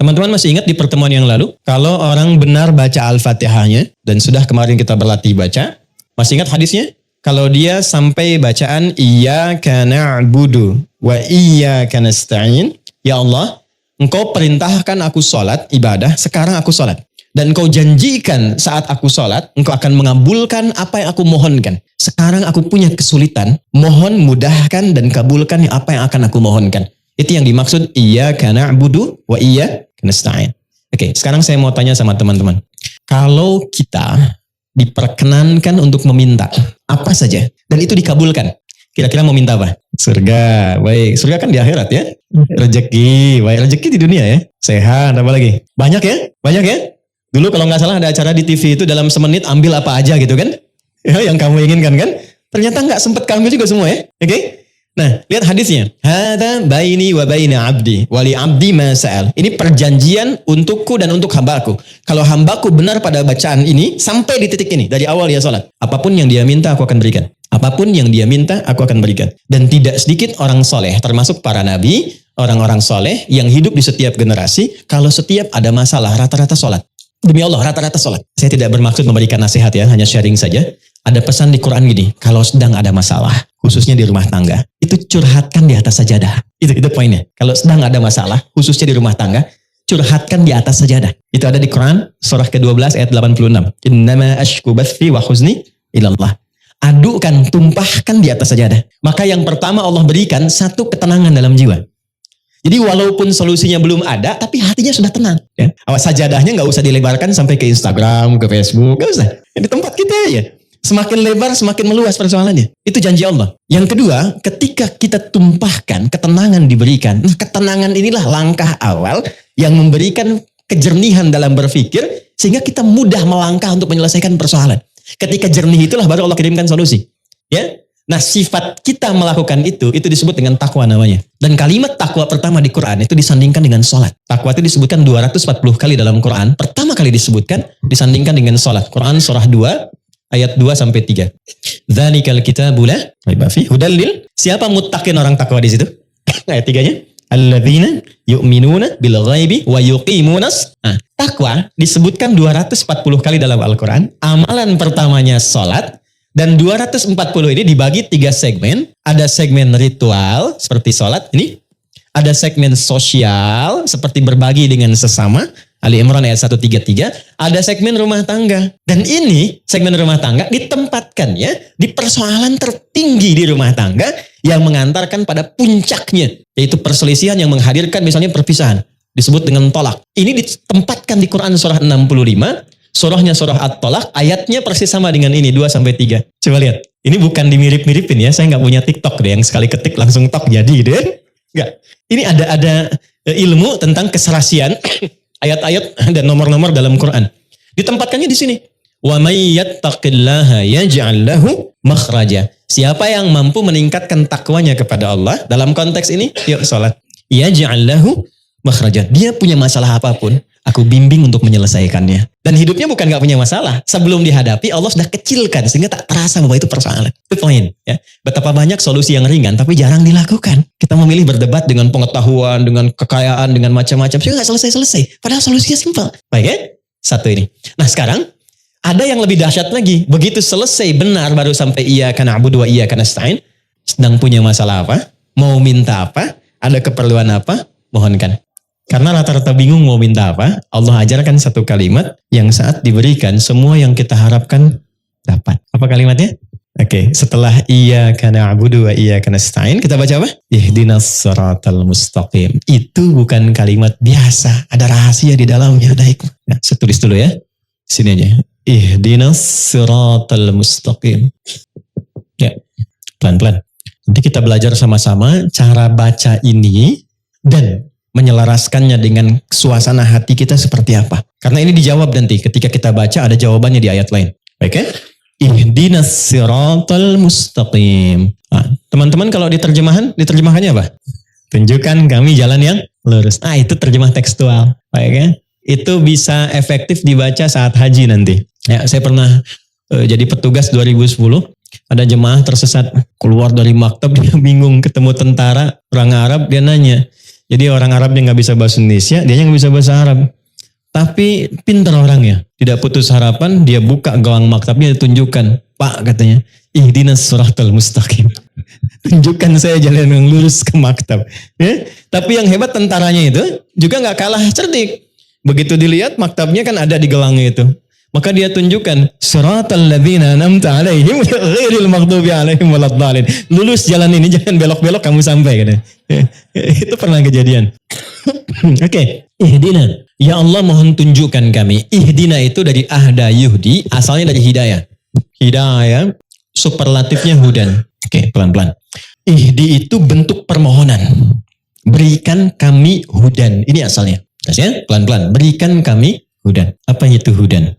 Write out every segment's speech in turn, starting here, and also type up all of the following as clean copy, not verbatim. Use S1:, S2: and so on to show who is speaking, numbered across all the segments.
S1: Teman-teman masih ingat di pertemuan yang lalu, kalau orang benar baca Al-Fatihahnya, dan sudah kemarin kita berlatih baca, masih ingat hadisnya? Kalau dia sampai bacaan Iyyaka na'budu wa iyyaka nasta'in, ya Allah, Engkau perintahkan aku sholat, ibadah, sekarang aku sholat. Dan Engkau janjikan saat aku sholat, Engkau akan mengabulkan apa yang aku mohonkan. Sekarang aku punya kesulitan, mohon mudahkan dan kabulkan apa yang akan aku mohonkan. Itu yang dimaksud Iyyaka na'budu wa iyyaka nasta'in. Oke, sekarang saya mau tanya sama teman-teman. Kalau kita diperkenankan untuk meminta apa saja, dan itu dikabulkan, kira-kira mau minta apa? Surga, baik. Surga kan di akhirat ya. Rezeki, baik. Rezeki di dunia ya. Sehat, apa lagi? Banyak ya? Banyak ya? Dulu kalau nggak salah ada acara di TV itu dalam semenit ambil apa aja gitu kan? Ya, yang kamu inginkan kan? Ternyata nggak sempat kamu juga semua ya. Oke? Nah, lihat hadisnya. Hada baini wa baina abdi, wali abdi ma sa'al. Ini perjanjian untukku dan untuk hambaku. Kalau hambaku benar pada bacaan ini, sampai di titik ini, dari awal dia sholat. Apapun yang dia minta, aku akan berikan. Apapun yang dia minta, aku akan berikan. Dan tidak sedikit orang soleh, termasuk para nabi, orang-orang soleh yang hidup di setiap generasi, kalau setiap ada masalah, rata-rata sholat. Demi Allah, rata-rata sholat. Saya tidak bermaksud memberikan nasihat ya, hanya sharing saja. Ada pesan di Quran gini, kalau sedang ada masalah, khususnya di rumah tangga, itu curhatkan di atas sajadah. Itu poinnya. Kalau sedang ada masalah, khususnya di rumah tangga, curhatkan di atas sajadah. Itu ada di Quran, surah ke-12 ayat 86. Innama ashku bathi wa huzni ilallah. Adukan, tumpahkan di atas sajadah. Maka yang pertama Allah berikan satu ketenangan dalam jiwa. Jadi walaupun solusinya belum ada, tapi hatinya sudah tenang. Ya. Awas sajadahnya nggak usah dilebarkan sampai ke Instagram, ke Facebook, nggak usah. Di tempat kita aja. Semakin lebar, semakin meluas persoalannya. Itu janji Allah. Yang kedua, ketika kita tumpahkan, ketenangan diberikan. Nah, ketenangan inilah langkah awal yang memberikan kejernihan dalam berpikir, sehingga kita mudah melangkah untuk menyelesaikan persoalan. Ketika jernih itulah baru Allah kirimkan solusi. Ya. Nah, sifat kita melakukan itu disebut dengan takwa namanya. Dan kalimat takwa pertama di Quran itu disandingkan dengan sholat. Takwa itu disebutkan 240 kali dalam Quran. Pertama kali disebutkan, disandingkan dengan sholat. Quran surah 2, ayat 2-3. Dzalikal kitabu la raiba fihi hudal lil. Siapa muttaqin orang takwa di situ? Ayat 3-nya. Alladzina yu'minuna bil ghaibi wa yuqimunas. Nah, takwa disebutkan 240 kali dalam Al-Quran. Amalan pertamanya sholat. Dan 240 ini dibagi 3 segmen. Ada segmen ritual seperti sholat ini. Ada segmen sosial seperti berbagi dengan sesama. Ali Imran ayat 133. Ada segmen rumah tangga. Dan ini segmen rumah tangga ditempatkan ya di persoalan tertinggi di rumah tangga yang mengantarkan pada puncaknya. Yaitu perselisihan yang menghadirkan misalnya perpisahan. Disebut dengan tolak. Ini ditempatkan di Quran surah 65. Surahnya surah At-Tolak, ayatnya persis sama dengan ini, 2-3. Coba lihat. Ini bukan dimirip-miripin ya, saya nggak punya TikTok deh, yang sekali ketik langsung tok jadi gitu ya. Nggak. Ini ada ilmu tentang keserasian, ayat-ayat dan nomor-nomor dalam Quran. Ditempatkannya di sini. Wa may yattaqillaha yaj'al lahu makhraja. Siapa yang mampu meningkatkan takwanya kepada Allah, dalam konteks ini, yuk sholat. Yaj'al lahu makhraja. Dia punya masalah apapun, aku bimbing untuk menyelesaikannya. Dan hidupnya bukan gak punya masalah. Sebelum dihadapi, Allah sudah kecilkan. Sehingga tak terasa bahwa itu persoalan. Itu poin. Ya. Betapa banyak solusi yang ringan, tapi jarang dilakukan. Kita memilih berdebat dengan pengetahuan, dengan kekayaan, dengan macam-macam. Sehingga gak selesai-selesai. Padahal solusinya simpel. Baik ya? Satu ini. Nah sekarang, ada yang lebih dahsyat lagi. Begitu selesai benar, baru sampai iyyaka na'budu wa iyyaka nasta'in. Sedang punya masalah apa? Mau minta apa? Ada keperluan apa? Mohonkan. Karena rata-rata bingung mau minta apa, Allah ajarkan satu kalimat yang saat diberikan semua yang kita harapkan dapat. Apa kalimatnya? Oke, setelah iyyaka na'budu wa iyyaka nasta'in, kita baca apa? Ihdinas siratal mustaqim. Itu bukan kalimat biasa, ada rahasia di dalamnya, ada hikmah. Nah, saya tulis dulu ya. Sini aja. Ihdinas siratal mustaqim. Ya, pelan-pelan. Nanti kita belajar sama-sama cara baca ini dan menyelaraskannya dengan suasana hati kita seperti apa. Karena ini dijawab nanti ketika kita baca ada jawabannya di ayat lain. Baik ya? Ihdinas siratal mustaqim. Nah, teman-teman kalau diterjemahannya apa? Tunjukkan kami jalan yang lurus. Itu terjemah tekstual. Baik ya? Itu bisa efektif dibaca saat haji nanti. Ya, saya pernah jadi petugas 2010. Ada jemaah tersesat keluar dari maktab, dia bingung ketemu tentara orang Arab, dia nanya, Jadi orang Arab yang nggak bisa bahasa Indonesia, dia nggak bisa bahasa Arab. Tapi pintar orangnya, tidak putus harapan, dia buka gawang maktabnya, ditunjukkan. Pak katanya, ihdinas siratal mustaqim. Tunjukkan saya jalan yang lurus ke maktab. Ya? Tapi yang hebat tentaranya itu juga nggak kalah cerdik. Begitu dilihat maktabnya kan ada di gelangnya itu. Maka dia tunjukkan siratal ladzina an'amta 'alaihim ghairil maghdubi 'alaihim waladdallin. Lulus jalan ini, jangan belok-belok kamu sampai katanya. Itu pernah kejadian. Oke. Ihdina. Ya Allah mohon tunjukkan kami. Ihdina itu dari ahda yuhdi, asalnya dari hidayah. Hidayah, superlatifnya hudan. Oke, pelan-pelan. Ihdi itu bentuk permohonan. Berikan kami hudan. Ini asalnya. Ya, pelan-pelan. Berikan kami hudan. Apa itu hudan?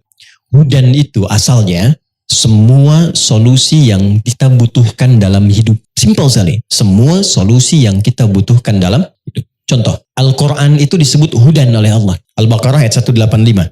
S1: Hudan itu asalnya semua solusi yang kita butuhkan dalam hidup. Simpel sekali. Semua solusi yang kita butuhkan dalam hidup. Contoh, Al-Quran itu disebut hudan oleh Allah. Al-Baqarah ayat 185.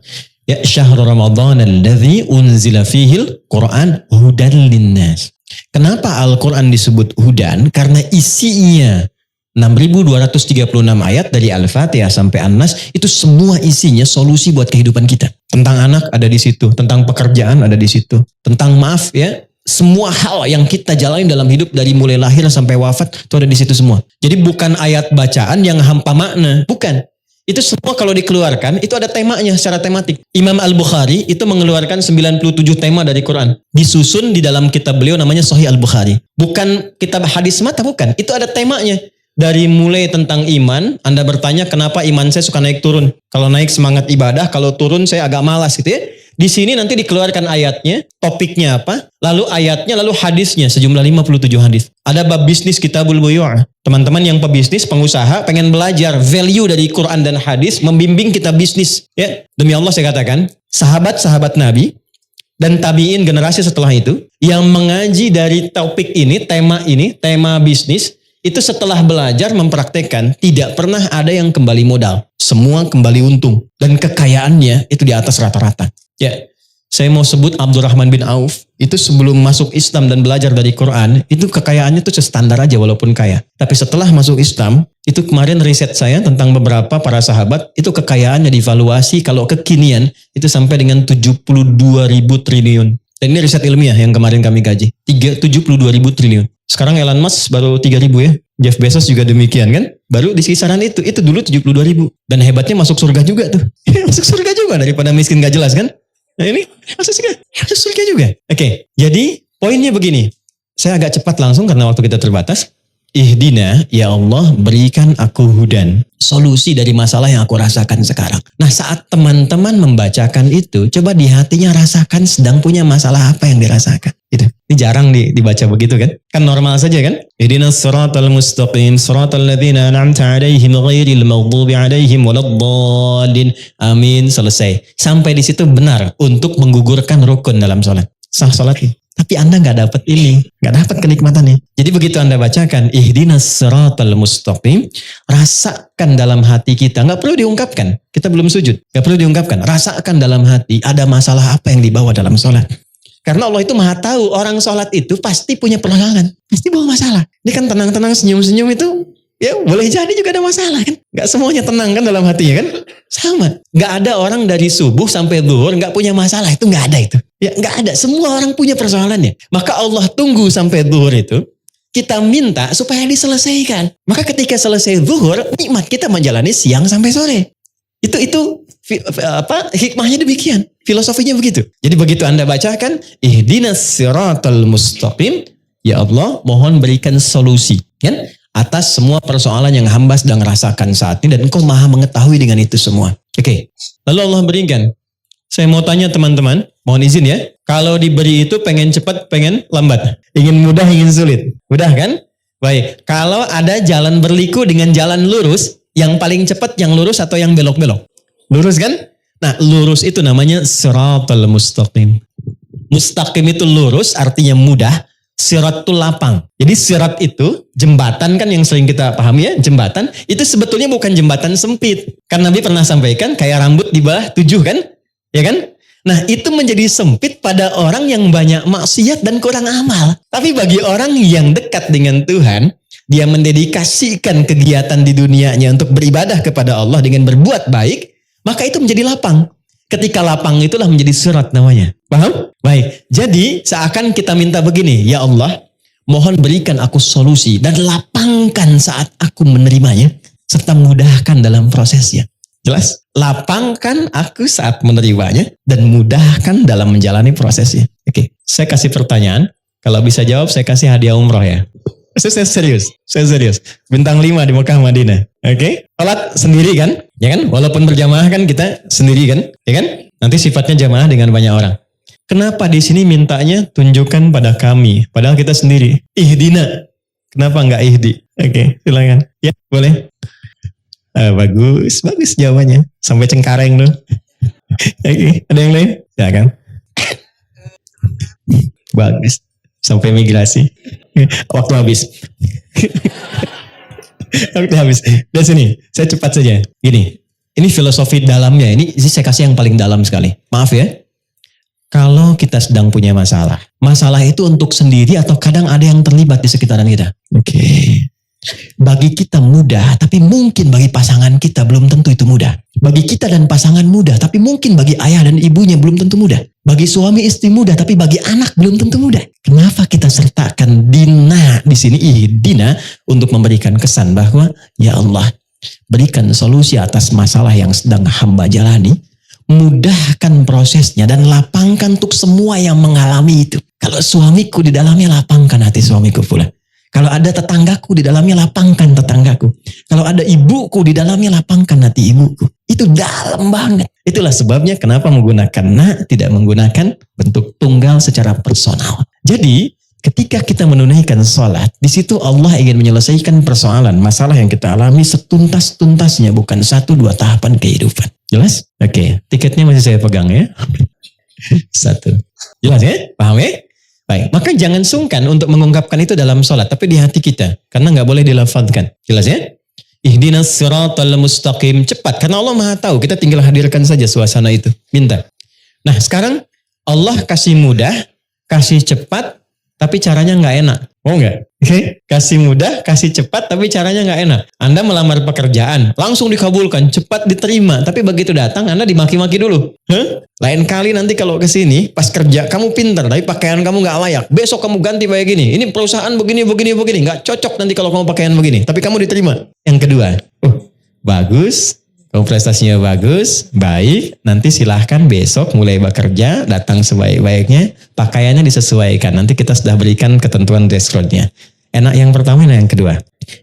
S1: Ya syahrul Ramadan alladzi unzila fihil Quran hudan linnas. Kenapa Al-Quran disebut hudan? Karena isinya 6.236 ayat dari Al-Fatihah sampai An-Nas, itu semua isinya solusi buat kehidupan kita. Tentang anak ada di situ, tentang pekerjaan ada di situ, tentang maaf ya, semua hal yang kita jalani dalam hidup dari mulai lahir sampai wafat itu ada di situ semua. Jadi bukan ayat bacaan yang hampa makna, bukan. Itu semua kalau dikeluarkan itu ada temanya secara tematik. Imam Al-Bukhari itu mengeluarkan 97 tema dari Quran. Disusun di dalam kitab beliau namanya Sahih Al-Bukhari. Bukan kitab hadis mata, bukan. Itu ada temanya. Dari mulai tentang iman, Anda bertanya kenapa iman saya suka naik turun. Kalau naik semangat ibadah, kalau turun saya agak malas gitu ya. Di sini nanti dikeluarkan ayatnya, topiknya apa, lalu ayatnya, lalu hadisnya, sejumlah 57 hadis. Ada bab bisnis kitabul buyu'ah. Teman-teman yang pebisnis, pengusaha, pengen belajar value dari Quran dan hadis, membimbing kita bisnis. Ya, demi Allah saya katakan, sahabat-sahabat Nabi, dan tabi'in generasi setelah itu, yang mengaji dari topik ini, tema bisnis, itu setelah belajar mempraktekkan, tidak pernah ada yang kembali modal. Semua kembali untung. Dan kekayaannya itu di atas rata-rata. Ya, saya mau sebut Abdurrahman bin Auf. Itu sebelum masuk Islam dan belajar dari Quran, itu kekayaannya itu standar aja walaupun kaya. Tapi setelah masuk Islam, itu kemarin riset saya tentang beberapa para sahabat, itu kekayaannya divaluasi kalau kekinian, itu sampai dengan 72.000 triliun. Dan ini riset ilmiah yang kemarin kami kaji. 72.000 triliun. Sekarang Elon Musk baru 3.000 ya. Jeff Bezos juga demikian kan. Baru di kisaran itu. Itu dulu 72.000. Dan hebatnya masuk surga juga tuh. Masuk surga juga daripada miskin gak jelas kan. Nah ini masuk surga juga. Oke. Jadi poinnya begini. Saya agak cepat langsung karena waktu kita terbatas. Ihdina, ya Allah berikan aku hudan. Solusi dari masalah yang aku rasakan sekarang. Nah saat teman-teman membacakan itu, coba di hatinya rasakan sedang punya masalah apa yang dirasakan. Gitu. Ini jarang dibaca begitu kan. Kan normal saja kan. Ihdinas siratal mustaqim, siratal ladzina an'amta 'alaihim ghairil maghdubi 'alaihim waladdallin. Amin, selesai. Sampai di situ benar untuk menggugurkan rukun dalam salat. Sah salat ini. Tapi Anda nggak dapat ini, nggak dapat kenikmatannya. Jadi begitu Anda bacakan, ihdinas siratal mustaqim, rasakan dalam hati kita, nggak perlu diungkapkan. Kita belum sujud, nggak perlu diungkapkan. Rasakan dalam hati, ada masalah apa yang dibawa dalam sholat. Karena Allah itu maha tahu, orang sholat itu pasti punya persoalan, pasti bawa masalah. Dia kan tenang-tenang, senyum-senyum itu, ya boleh jadi juga ada masalah kan. Nggak semuanya tenang kan dalam hatinya kan. Sama, nggak ada orang dari subuh sampai zuhur nggak punya masalah, itu nggak ada itu. Ya nggak ada, semua orang punya persoalannya. Maka Allah tunggu sampai zuhur itu, kita minta supaya diselesaikan. Maka ketika selesai zuhur, nikmat kita menjalani siang sampai sore. Itu hikmahnya demikian, filosofinya begitu. Jadi begitu Anda bacakan, ihdinas siratal mustaqim, ya Allah mohon berikan solusi kan atas semua persoalan yang hamba sedang rasakan saat ini, dan Engkau maha mengetahui dengan itu semua. Oke. Lalu Allah berikan. Saya mau tanya teman-teman, mohon izin ya. Kalau diberi itu pengen cepat, pengen lambat. Ingin mudah, ingin sulit. Mudah kan? Baik. Kalau ada jalan berliku dengan jalan lurus, yang paling cepat yang lurus atau yang belok-belok? Lurus kan? Nah, lurus itu namanya siratal mustaqim. Mustaqim itu lurus, artinya mudah. Sirat itu lapang. Jadi sirat itu jembatan kan yang sering kita pahami ya, jembatan itu sebetulnya bukan jembatan sempit. Kan Nabi pernah sampaikan kayak rambut di bawah 7 kan? Ya kan? Nah itu menjadi sempit pada orang yang banyak maksiat dan kurang amal. Tapi bagi orang yang dekat dengan Tuhan, dia mendedikasikan kegiatan di dunianya untuk beribadah kepada Allah dengan berbuat baik, maka itu menjadi lapang. Ketika lapang itulah menjadi surat namanya. Paham? Baik. Jadi seakan kita minta begini, ya Allah, mohon berikan aku solusi dan lapangkan saat aku menerimanya, serta mudahkan dalam prosesnya. Jelas? Lapangkan aku saat menerimanya dan mudahkan dalam menjalani prosesnya. Oke, saya kasih pertanyaan. Kalau bisa jawab, saya kasih hadiah umroh ya. Saya serius. Bintang 5 di Mekah Madinah. Oke? Salat sendiri kan? Ya kan? Walaupun berjamaah kan kita sendiri kan? Ya kan? Nanti sifatnya jamaah dengan banyak orang. Kenapa di sini mintanya tunjukkan pada kami? Padahal kita sendiri. Ihdina. Kenapa enggak ihdi? Oke, silakan. Ya, boleh. Bagus jawabannya. Sampai Cengkareng loh. Oke, ada yang lain? Ya kan? Bagus. Sampai migrasi. Waktu habis. Waktu habis. Dari sini, saya cepat saja. Gini, ini filosofi dalamnya. Ini saya kasih yang paling dalam sekali. Maaf ya. Kalau kita sedang punya masalah. Masalah itu untuk sendiri atau kadang ada yang terlibat di sekitaran kita. Oke. Bagi kita mudah, tapi mungkin bagi pasangan kita belum tentu itu mudah. Bagi kita dan pasangan mudah, tapi mungkin bagi ayah dan ibunya belum tentu mudah. Bagi suami istri mudah, tapi bagi anak belum tentu mudah. Kenapa kita sertakan dina di sini, ihdina, untuk memberikan kesan bahwa ya Allah, berikan solusi atas masalah yang sedang hamba jalani, mudahkan prosesnya dan lapangkan untuk semua yang mengalami itu. Kalau suamiku di dalamnya, lapangkan hati suamiku pula. Kalau ada tetanggaku di dalamnya, lapangkan tetanggaku. Kalau ada ibuku di dalamnya, lapangkan hati ibuku. Itu dalam banget. Itulah sebabnya kenapa menggunakan na, tidak menggunakan bentuk tunggal secara personal. Jadi ketika kita menunaikan sholat, di situ Allah ingin menyelesaikan persoalan, masalah yang kita alami setuntas-tuntasnya, bukan 1-2 tahapan kehidupan. Jelas? Oke, tiketnya masih saya pegang ya. 1. Jelas ya? Paham ya? Baik, maka jangan sungkan untuk mengungkapkan itu dalam sholat, tapi di hati kita, karena nggak boleh dilafadzkan. Jelas ya? Ihdinas siratal mustaqim, cepat, karena Allah Maha tahu, kita tinggal hadirkan saja suasana itu, minta. Nah sekarang Allah kasih mudah, kasih cepat, tapi caranya nggak enak. Mau nggak? Oke? Kasih mudah, kasih cepat, tapi caranya nggak enak. Anda melamar pekerjaan, langsung dikabulkan, cepat diterima, tapi begitu datang Anda dimaki-maki dulu. Lain kali nanti kalau ke sini, pas kerja kamu pintar, tapi pakaian kamu nggak layak. Besok kamu ganti kayak gini. Ini perusahaan begini, nggak cocok nanti kalau kamu pakaian begini. Tapi kamu diterima. Yang kedua, bagus. Kalau prestasinya bagus, baik, nanti silahkan besok mulai bekerja, datang sebaik-baiknya, pakaiannya disesuaikan. Nanti kita sudah berikan ketentuan dress code-nya. Enak yang pertama, enak yang kedua.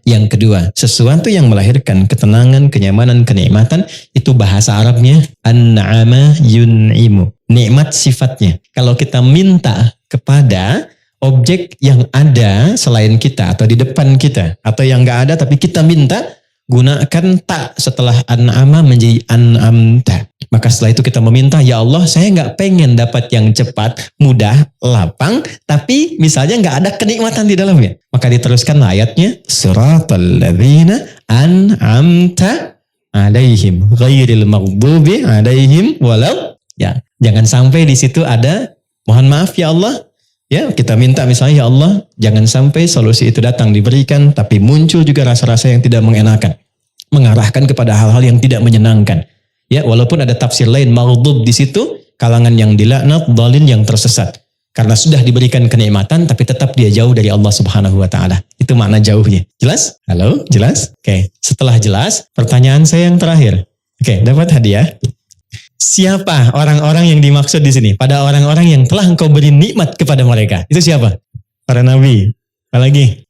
S1: Yang kedua, sesuatu yang melahirkan ketenangan, kenyamanan, kenikmatan, itu bahasa Arabnya an-na'ama yun'imu. Nikmat sifatnya. Kalau kita minta kepada objek yang ada selain kita atau di depan kita, atau yang nggak ada tapi kita minta, gunakan tak setelah an'ama menjadi an'amta. Maka setelah itu kita meminta, ya Allah saya nggak pengen dapat yang cepat, mudah, lapang, tapi misalnya nggak ada kenikmatan di dalamnya. Maka diteruskan ayatnya, siratal ladzina an'amta alaihim ghairil maghdubi alaihim walau. Ya, jangan sampai di situ ada mohon maaf ya Allah. Ya, kita minta misalnya ya Allah, jangan sampai solusi itu datang diberikan, tapi muncul juga rasa-rasa yang tidak mengenakan, mengarahkan kepada hal-hal yang tidak menyenangkan. Ya, walaupun ada tafsir lain maghdub di situ, kalangan yang dilaknat, dhalin yang tersesat. Karena sudah diberikan kenikmatan, tapi tetap dia jauh dari Allah Subhanahu Wa Taala. Itu makna jauhnya. Jelas? Halo, jelas? Oke. Setelah jelas, pertanyaan saya yang terakhir. Oke, dapat hadiah. Siapa orang-orang yang dimaksud di sini? Pada orang-orang yang telah engkau beri nikmat kepada mereka. Itu siapa? Para nabi. Apalagi?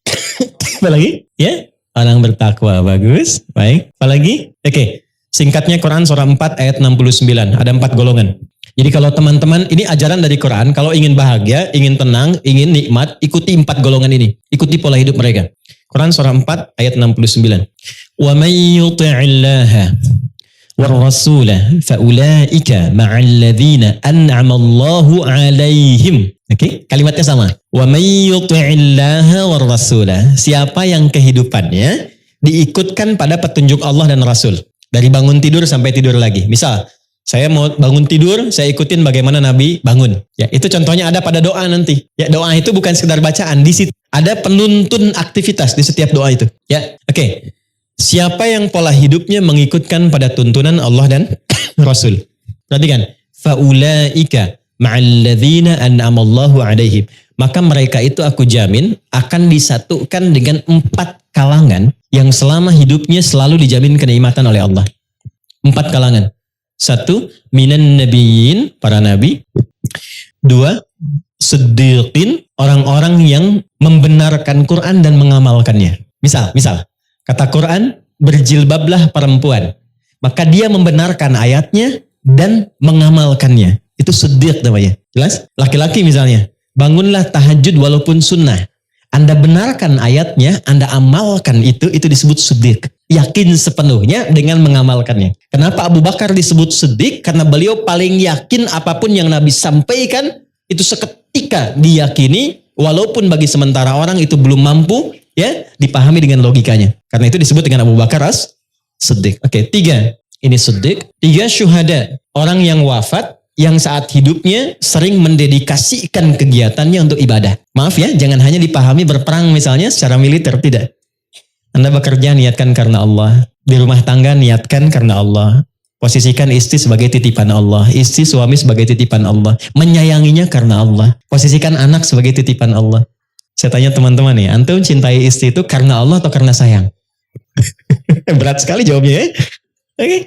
S1: Apalagi? Ya? Orang bertakwa. Bagus. Baik. Apalagi? Oke. Singkatnya Quran surah 4 ayat 69. Ada 4 golongan. Jadi kalau teman-teman, ini ajaran dari Quran. Kalau ingin bahagia, ingin tenang, ingin nikmat, ikuti 4 golongan ini. Ikuti pola hidup mereka. Quran surah 4 ayat 69. Wa may yuti'illaha وَالرَّسُولَ فَأُولَٰئِكَ مَعَ الَّذِينَ أَنْعَمَ اللَّهُ عَلَيْهِمْ. Oke, kalimatnya sama. وَمَنْ يُطِعِ اللَّهَ وَالرَّسُولَ. Siapa yang kehidupannya diikutkan pada petunjuk Allah dan Rasul. Dari bangun tidur sampai tidur lagi. Misal, saya mau bangun tidur, saya ikutin bagaimana Nabi bangun. Ya, itu contohnya ada pada doa nanti. Ya, doa itu bukan sekedar bacaan. Di situ Ada penuntun aktivitas di setiap doa itu. Ya, oke. Siapa yang pola hidupnya mengikutkan pada tuntunan Allah dan Rasul. Perhatikan. Faulaika ma'alladzina an'amallahu alaihim. Maka mereka itu aku jamin akan disatukan dengan 4 kalangan yang selama hidupnya selalu dijamin kenikmatan oleh Allah. 4 kalangan. 1, minan nabiyyin, para nabi. 2, siddiqin, orang-orang yang membenarkan Quran dan mengamalkannya. Misal, kata Quran, berjilbablah perempuan. Maka dia membenarkan ayatnya dan mengamalkannya. Itu siddiq namanya. Jelas? Laki-laki misalnya, bangunlah tahajud walaupun sunnah. Anda benarkan ayatnya, Anda amalkan itu disebut siddiq. Yakin sepenuhnya dengan mengamalkannya. Kenapa Abu Bakar disebut siddiq? Karena beliau paling yakin apapun yang Nabi sampaikan, itu seketika diyakini, walaupun bagi sementara orang itu belum mampu, ya, dipahami dengan logikanya. Karena itu disebut dengan Abu Bakar as siddiq. Oke, 3. Ini siddiq. 3, syuhada. Orang yang wafat, yang saat hidupnya sering mendedikasikan kegiatannya untuk ibadah. Maaf ya, jangan hanya dipahami berperang misalnya secara militer, tidak. Anda bekerja niatkan karena Allah. Di rumah tangga niatkan karena Allah. Posisikan istri sebagai titipan Allah. Istri suami sebagai titipan Allah. Menyayanginya karena Allah. Posisikan anak sebagai titipan Allah. Saya tanya teman-teman nih, antum cintai istri itu karena Allah atau karena sayang? Berat sekali jawabnya ya. Oke.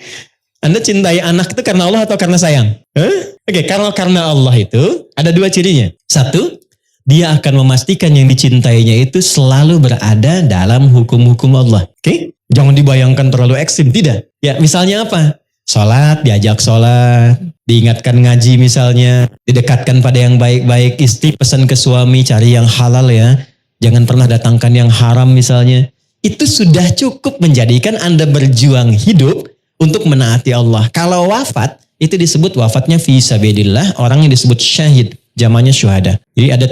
S1: Anda cintai anak itu karena Allah atau karena sayang? Oke, kalau karena Allah itu ada 2 cirinya. 1, dia akan memastikan yang dicintainya itu selalu berada dalam hukum-hukum Allah. Oke? Jangan dibayangkan terlalu ekstrim, tidak. Ya, misalnya apa? Sholat, diajak sholat, diingatkan ngaji misalnya, didekatkan pada yang baik-baik, istri pesan ke suami cari yang halal ya, jangan pernah datangkan yang haram misalnya. Itu sudah cukup menjadikan Anda berjuang hidup untuk menaati Allah. Kalau wafat, itu disebut wafatnya fi sabilillah, orang yang disebut syahid, zamannya syuhada. Jadi ada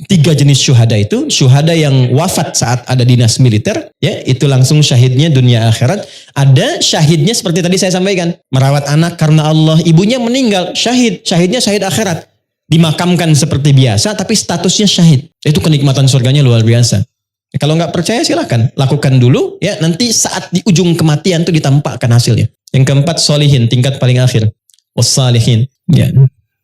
S1: 3 jenis syuhada itu. Syuhada yang wafat saat ada dinas militer, ya, itu langsung syahidnya dunia akhirat. Ada syahidnya seperti tadi saya sampaikan, merawat anak karena Allah, ibunya meninggal, syahidnya syahid akhirat. Dimakamkan seperti biasa, tapi statusnya syahid. Itu kenikmatan surganya luar biasa. Kalau nggak percaya silahkan, lakukan dulu, ya, nanti saat di ujung kematian itu ditampakkan hasilnya. Yang keempat, solihin, tingkat paling akhir. Wassalihin. Ya.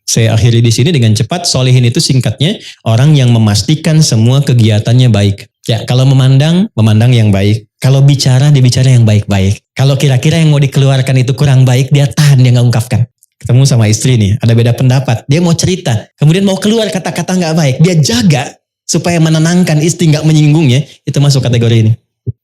S1: Saya akhiri di sini dengan cepat. Solihin itu singkatnya orang yang memastikan semua kegiatannya baik. Ya, kalau memandang yang baik. Kalau bicara, dia bicara yang baik-baik. Kalau kira-kira yang mau dikeluarkan itu kurang baik, dia tahan, dia nggak ungkapkan. Ketemu sama istri nih, ada beda pendapat. Dia mau cerita, kemudian mau keluar kata-kata nggak baik. Dia jaga supaya menenangkan istri, nggak menyinggungnya. Itu masuk kategori ini.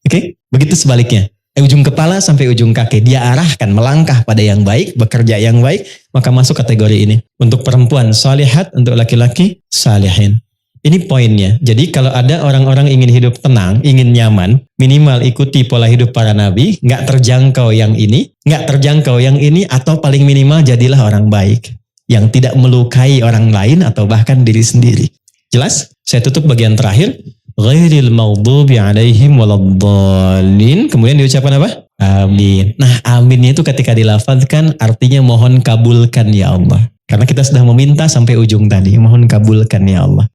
S1: Oke? Begitu sebaliknya. Ujung kepala sampai ujung kaki. Dia arahkan melangkah pada yang baik, bekerja yang baik, maka masuk kategori ini. Untuk perempuan salihat, untuk laki-laki salihin. Ini poinnya. Jadi kalau ada orang-orang ingin hidup tenang, ingin nyaman, minimal ikuti pola hidup para nabi, nggak terjangkau yang ini, atau paling minimal jadilah orang baik. Yang tidak melukai orang lain atau bahkan diri sendiri. Jelas? Saya tutup bagian terakhir. Ghairil maghdubi alaihim waladdallin. Kemudian diucapkan apa? Amin. Nah, aminnya itu ketika dilafazkan artinya mohon kabulkan ya Allah. Karena kita sudah meminta sampai ujung tadi. Mohon kabulkan ya Allah.